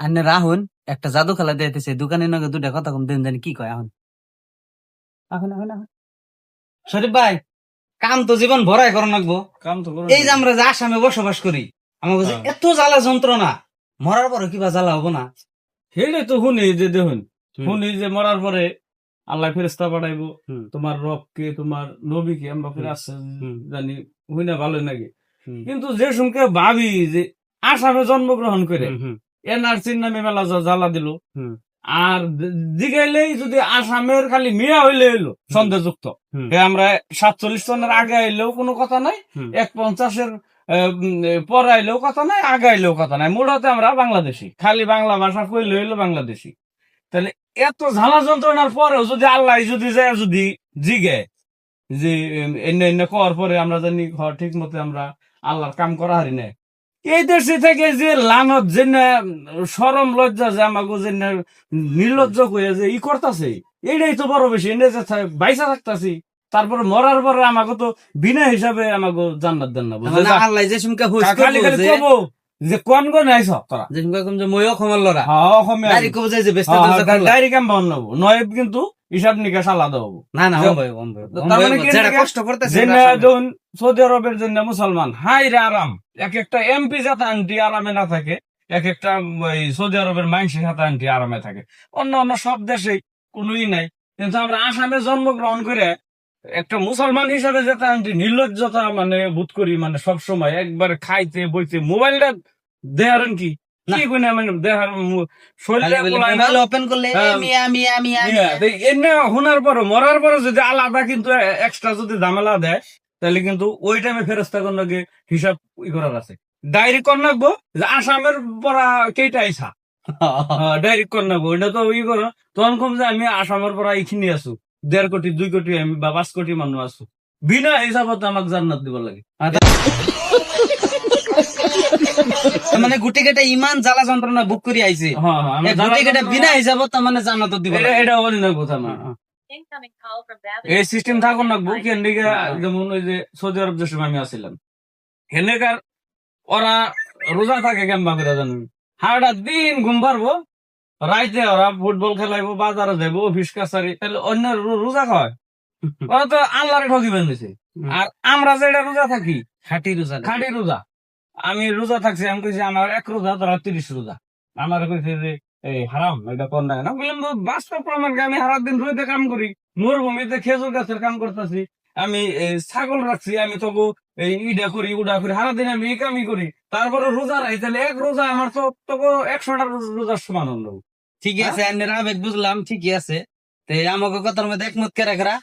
আনে রাহুন একটা জাদু খেলা দিতেছে দোকানে নগে দুটা কথা কম দেন জানি কি কয় এখন এখন এখন এখন শরীফ ভাই কাম তো জীবন ভরাই করা লাগবো। কাম তো এই যে আমরা যে আসামে বসবাস করি আমাকে যে এত জ্বালা যন্ত্রণা মরার পরে কিবা জ্বালা হবো না? হেলে তো শুনি যে দেখুন শুনি যে মরার পরে আল্লাহ ফেরেস্তা পাঠাইবো তোমার রবকে তোমার নবীকে আমরা ফিরে আসছে জানি হুই না ভালো নাকি, কিন্তু যে সঙ্গে ভাবি যে আসামে জন্মগ্রহণ করে এনআরসির নামে মেলা জ্বালা দিল, আর জিগাইলেই যদি আসামের খালি মিয়া হইলে হইলো সন্দেহযুক্ত, আমরা 47 সনের আগে আইলেও কোনো কথা নাই, 150-এর পরে আইলেও কথা নাই, আগে আইলেও কথা নাই, মূলত আমরা বাংলাদেশি, খালি বাংলা ভাষা কইলে হইলো বাংলাদেশি। তাহলে এত ঝালা যন্ত্রণার পরেও যদি আল্লাহ যদি যায় যদি জিগে যে এনে এনে করার পরে আমরা জানি ঠিক মতো আমরা আল্লাহর কাম করা হারি না, এই দেশে থেকে যে লানত যে সরম লজ্জা যে আমাকে যে নির্লজ্জ হয়ে যে ই করতেছে, এটাই তো বড় বেশি। এনে যে বাইসা থাকতাছি, তারপরে মরার পরে আমাকে তো বিনা হিসাবে আমাকে জান্নাত দেন না, আল্লাহ যে সুমকা খালি খালি কবো যে কোন কোন আইছ তোরা যে সুমকা কম যে ময়ও খমল লরা অসমীয়া ডাইরেক্ট কব যায় যে ব্যস্ত ডাইরেক্ট কাম বন্ধ হবো, নয় কিন্তু হিসাব নিকাশ আলাদা হবো। না না ভাই তার মানে কি যারা কষ্ট করতেছে যখন সৌদি আরবের জন্য মুসলমান হাই রে আরাম, এক একটা এমপি যাতে আন্টি আরামে না থাকে, এক একটা সৌদি আরবের মানুষের সাথে আন্টি আরামে থাকে, অন্য অন্য সব দেশে কোনোই নাই। কিন্তু আমরা আসামে জন্মগ্রহণ করে একটা মুসলমান হিসাবে যাতে আন্টি নির্লজ্জতা মানে বোধ করি, মানে সবসময় একবার খাইতে বইতে মোবাইলটা দেহারেন কি কি কই না মানে দেহার শরীরে ওপেন করলে মিয়া মিয়া মিয়া এমনি শোনার পরে মরার পরে যদি আলাদা কিন্তু এক্সট্রা যদি ঝামেলা দেয়, তাহলে কিন্তু ওই টাইমে ফেরস্তা করলে হিসাব ই করার আছে। ডাইরেক্ট কর নাকবো যে আসামের পরা কেইটা আইসা ডাইরেক্ট কর নাকবো, এটা তো ই করো তখন কম যে আমি আসামের পরা এইখিনি আছো 1.5 কোটি 2 কোটি আমি বা 5 কোটি মানুষ আছো, বিনা হিসাবত আমাকে জান্নাত দিব লাগে। মানে গুটি কেটে ইমান জ্বালা যন্ত্রণা বুক করে আইছে, গুটি কেটে বিনা হিসাবত তার মানে জান্নাত দিব এটা অরিজিনাল কথা না। এই সিস্টেম থাকুন নাকবো কেন দিকে, যেমন ওই যে সৌদি আরব যে সময় আমি আসছিলাম হেনেকার ওরা রোজা থাকে কেমবা করে জানেন, সারাটা দিন ঘুম পারবো, রাইতে ওরা ফুটবল খেলাইবো, বাজারে যাবো, অফিস কাছারি, তাহলে অন্য রোজা খায়, ওরা তো আল্লাহরে ঠকিবেন দিছে। আর আমরা যেটা রোজা থাকি খাঁটি রোজা খাঁটি রোজা, আমি রোজা থাকছি, আমি কইছি আমার 1 রোজা তোরা 30 রোজা, আমার কইছে যে এই হারাম এটা কোন না, বললাম বাস্তব প্রমাণ আমি সারা দিন রোদে কাম করি, মরুভূমিতে খেজুর গাছের কাম করতেছি, আমি ছাগল রাখছি, আমি তবু এই ইডা করি উডা করি, সারাদিন আমি এই কামই করি, তারপরে রোজা রাখি, তাহলে 1 রোজা আমার তো তবু 100টা রোজার সমান হলো। ঠিকই আছে, বুঝলাম ঠিকই আছে। আমাকে কথার মধ্যে একমত কে রাখরা